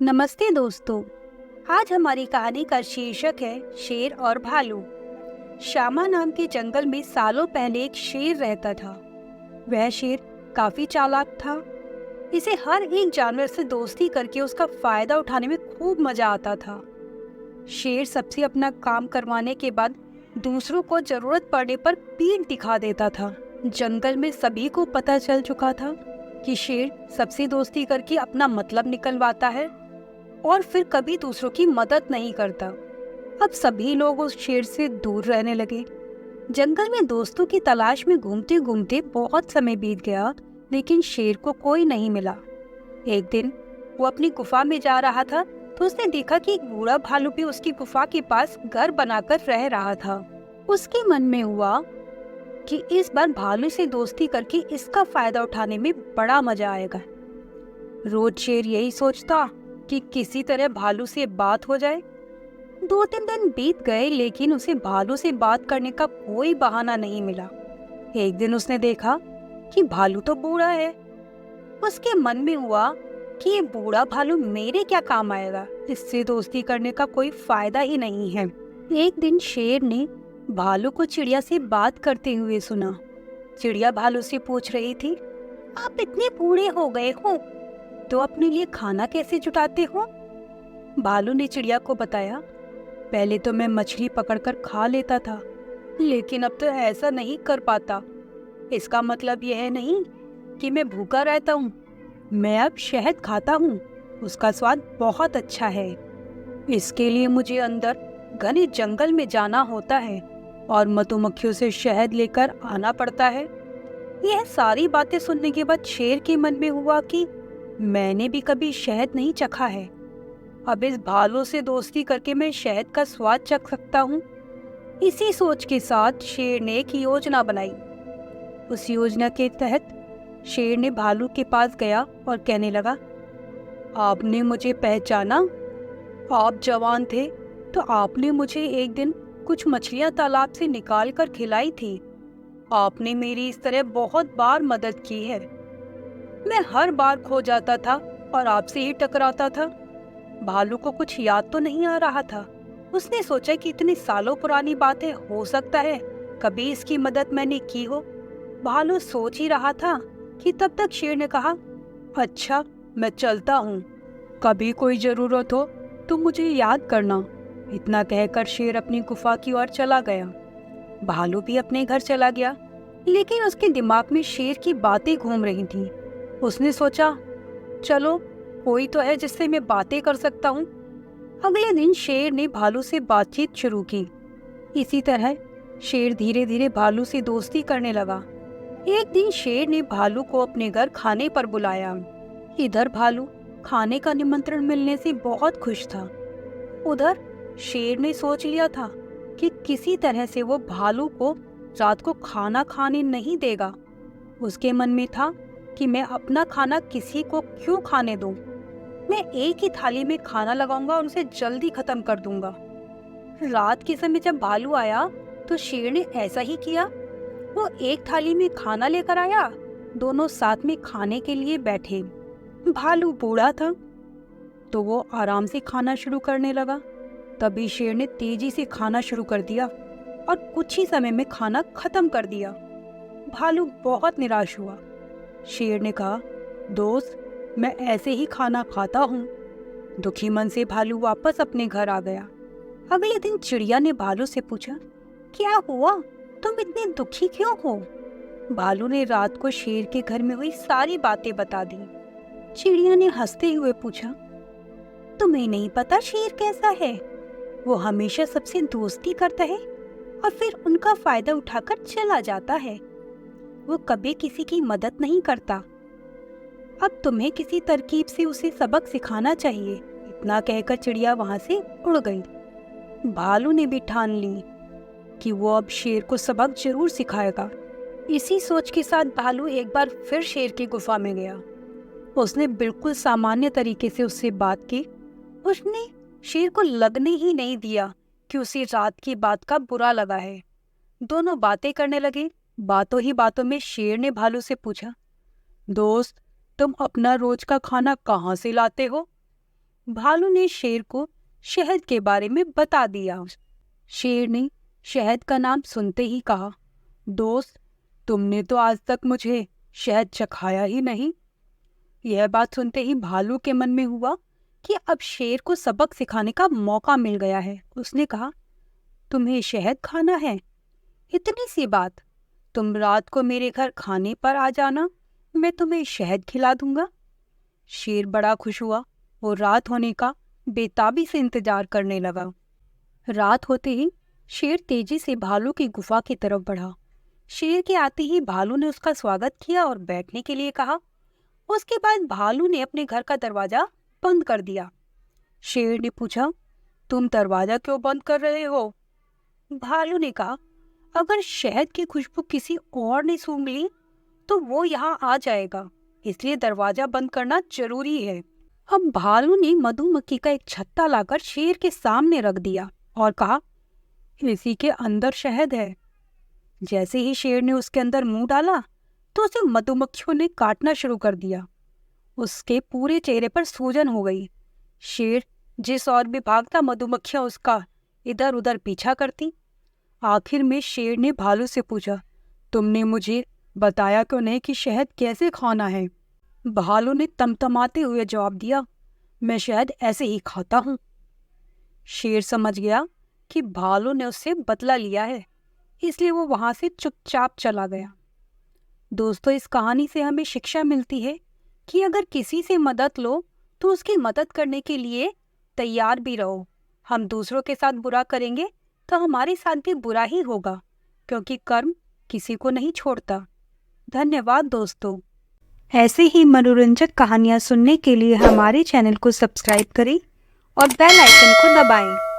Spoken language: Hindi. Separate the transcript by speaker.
Speaker 1: नमस्ते दोस्तों। आज हमारी कहानी का शीर्षक है शेर और भालू। श्यामा नाम के जंगल में सालों पहले एक शेर रहता था। वह शेर काफी चालाक था। इसे हर एक जानवर से दोस्ती करके उसका फायदा उठाने में खूब मजा आता था। शेर सबसे अपना काम करवाने के बाद दूसरों को जरूरत पड़ने पर पीठ दिखा देता था। जंगल में सभी को पता चल चुका था कि शेर सबसे दोस्ती करके अपना मतलब निकलवाता है और फिर कभी दूसरों की मदद नहीं करता। अब सभी लोग उस शेर से दूर रहने लगे। जंगल में दोस्तों की तलाश में घूमते घूमते बहुत समय बीत गया, लेकिन शेर को कोई नहीं मिला। एक दिन वो अपनी गुफा में जा रहा था तो उसने देखा कि एक बूढ़ा भालू भी उसकी गुफा के पास घर बनाकर रह रहा था। उसके मन में हुआ कि इस बार भालू से दोस्ती करके इसका फायदा उठाने में बड़ा मजा आएगा। रोज शेर यही सोचता कि किसी तरह भालू से बात हो जाए। 2-3 दिन बीत गए, लेकिन उसे भालू से बात करने का कोई बहाना नहीं मिला। एक दिन उसने देखा कि भालू तो बूढ़ा है। उसके मन में हुआ कि ये बूढ़ा भालू मेरे क्या काम आएगा, इससे दोस्ती करने का कोई फायदा ही नहीं है। एक दिन शेर ने भालू को चिड़िया से बात करते हुए सुना। चिड़िया भालू से पूछ रही थी, आप इतने बूढ़े हो गए हो तो अपने लिए खाना कैसे जुटाते हो? भालू ने चिड़िया को बताया, पहले तो मैं मछली पकड़कर खा लेता था, लेकिन अब तो ऐसा नहीं कर पाता। इसका मतलब यह नहीं कि मैं भूखा रहता हूँ। मैं अब शहद खाता हूँ, उसका स्वाद बहुत अच्छा है। इसके लिए मुझे अंदर घने जंगल में जाना होता है और मधुमक्खियों से शहद लेकर आना पड़ता है। यह सारी बातें सुनने के बाद शेर के मन में हुआ कि मैंने भी कभी शहद नहीं चखा है। अब इस भालू से दोस्ती करके मैं शहद का स्वाद चख सकता हूँ। इसी सोच के साथ शेर ने एक योजना बनाई। उस योजना के तहत शेर ने भालू के पास गया और कहने लगा, आपने मुझे पहचाना? आप जवान थे तो आपने मुझे एक दिन कुछ मछलियां तालाब से निकाल कर खिलाई थी। आपने मेरी इस तरह बहुत बार मदद की है। मैं हर बार खो जाता था और आपसे ही टकराता था। भालू को कुछ याद तो नहीं आ रहा था। उसने सोचा कि इतनी सालों पुरानी बातें, हो सकता है कभी इसकी मदद मैंने की हो। भालू सोच ही रहा था कि तब तक शेर ने कहा, अच्छा मैं चलता हूँ, कभी कोई जरूरत हो तो मुझे याद करना। इतना कहकर शेर अपनी गुफा की ओर चला गया। भालू भी अपने घर चला गया, लेकिन उसके दिमाग में शेर की बातें घूम रही थीं। उसने सोचा, चलो कोई तो है जिससे मैं बातें कर सकता हूँ। अगले दिन शेर ने भालू से बातचीत शुरू की। इसी तरह शेर धीरे धीरे भालू से दोस्ती करने लगा। एक दिन शेर ने भालू को अपने घर खाने पर बुलाया। इधर भालू खाने का निमंत्रण मिलने से बहुत खुश था। उधर शेर ने सोच लिया था कि किसी तरह से वो भालू को रात को खाना खाने नहीं देगा। उसके मन में था कि मैं अपना खाना किसी को क्यों खाने दूं। मैं एक ही थाली में खाना लगाऊंगा और उसे जल्दी खत्म कर दूंगा। रात के समय जब भालू आया तो शेर ने ऐसा ही किया। वो एक थाली में खाना लेकर आया। दोनों साथ में खाने के लिए बैठे। भालू बूढ़ा था तो वो आराम से खाना शुरू करने लगा। तभी शेर ने तेजी से खाना शुरू कर दिया और कुछ ही समय में खाना खत्म कर दिया। भालू बहुत निराश हुआ। शेर ने कहा, दोस्त मैं ऐसे ही खाना खाता हूँ। दुखी मन से भालू वापस अपने घर आ गया। अगले दिन चिड़िया ने भालू से पूछा, क्या हुआ, तुम इतने दुखी क्यों हो? भालू ने रात को शेर के घर में हुई सारी बातें बता दी। चिड़िया ने हंसते हुए पूछा, तुम्हें नहीं पता शेर कैसा है? वो हमेशा सबसे दोस्ती करता है और फिर उनका फायदा उठाकर चला जाता है। वो कभी किसी की मदद नहीं करता। अब तुम्हें किसी तरकीब से उसे सबक सिखाना चाहिए। इतना कहकर चिड़िया वहां से उड़ गई। भालू ने भी ठान ली कि वो अब शेर को सबक जरूर सिखाएगा। इसी सोच के साथ भालू एक बार फिर शेर की गुफा में गया। उसने बिल्कुल सामान्य तरीके से उससे बात की। उसने शेर को लगने ही नहीं दिया कि उसे रात की बात का बुरा लगा है। दोनों बातें करने लगे। बातों ही बातों में शेर ने भालू से पूछा, दोस्त तुम अपना रोज का खाना कहाँ से लाते हो? भालू ने शेर को शहद के बारे में बता दिया। शेर ने शहद का नाम सुनते ही कहा, दोस्त, तुमने तो आज तक मुझे शहद चखाया ही नहीं। यह बात सुनते ही भालू के मन में हुआ कि अब शेर को सबक सिखाने का मौका मिल गया है। उसने कहा, तुम्हें शहद खाना है? इतनी सी बात, तुम रात को मेरे घर खाने पर आ जाना, मैं तुम्हें शहद खिला दूंगा। शेर बड़ा खुश हुआ और रात होने का बेताबी से इंतजार करने लगा। रात होते ही शेर तेजी से भालू की गुफा की तरफ बढ़ा। शेर के आते ही भालू ने उसका स्वागत किया और बैठने के लिए कहा। उसके बाद भालू ने अपने घर का दरवाजा बंद कर दिया। शेर ने पूछा, तुम दरवाजा क्यों बंद कर रहे हो? भालू ने कहा, अगर शहद की खुशबू किसी और ने सूंघ ली तो वो यहाँ आ जाएगा, इसलिए दरवाजा बंद करना जरूरी है। अब भालू ने मधुमक्खी का एक छत्ता लाकर शेर के सामने रख दिया और कहा, इसी के अंदर शहद है। जैसे ही शेर ने उसके अंदर मुंह डाला तो उसे मधुमक्खियों ने काटना शुरू कर दिया। उसके पूरे चेहरे पर सूजन हो गई। शेर जिस ओर भी भागता, मधुमक्खियां उसका इधर उधर पीछा करती। आखिर में शेर ने भालू से पूछा, तुमने मुझे बताया क्यों नहीं कि शहद कैसे खाना है? भालू ने तमतमाते हुए जवाब दिया, मैं शहद ऐसे ही खाता हूँ। शेर समझ गया कि भालू ने उससे बदला लिया है, इसलिए वो वहां से चुपचाप चला गया। दोस्तों, इस कहानी से हमें शिक्षा मिलती है कि अगर किसी से मदद लो तो उसकी मदद करने के लिए तैयार भी रहो। हम दूसरों के साथ बुरा करेंगे तो हमारे साथ भी बुरा ही होगा, क्योंकि कर्म किसी को नहीं छोड़ता। धन्यवाद दोस्तों। ऐसे ही मनोरंजक कहानियाँ सुनने के लिए हमारे चैनल को सब्सक्राइब करें और बेल आइकन को दबाएं।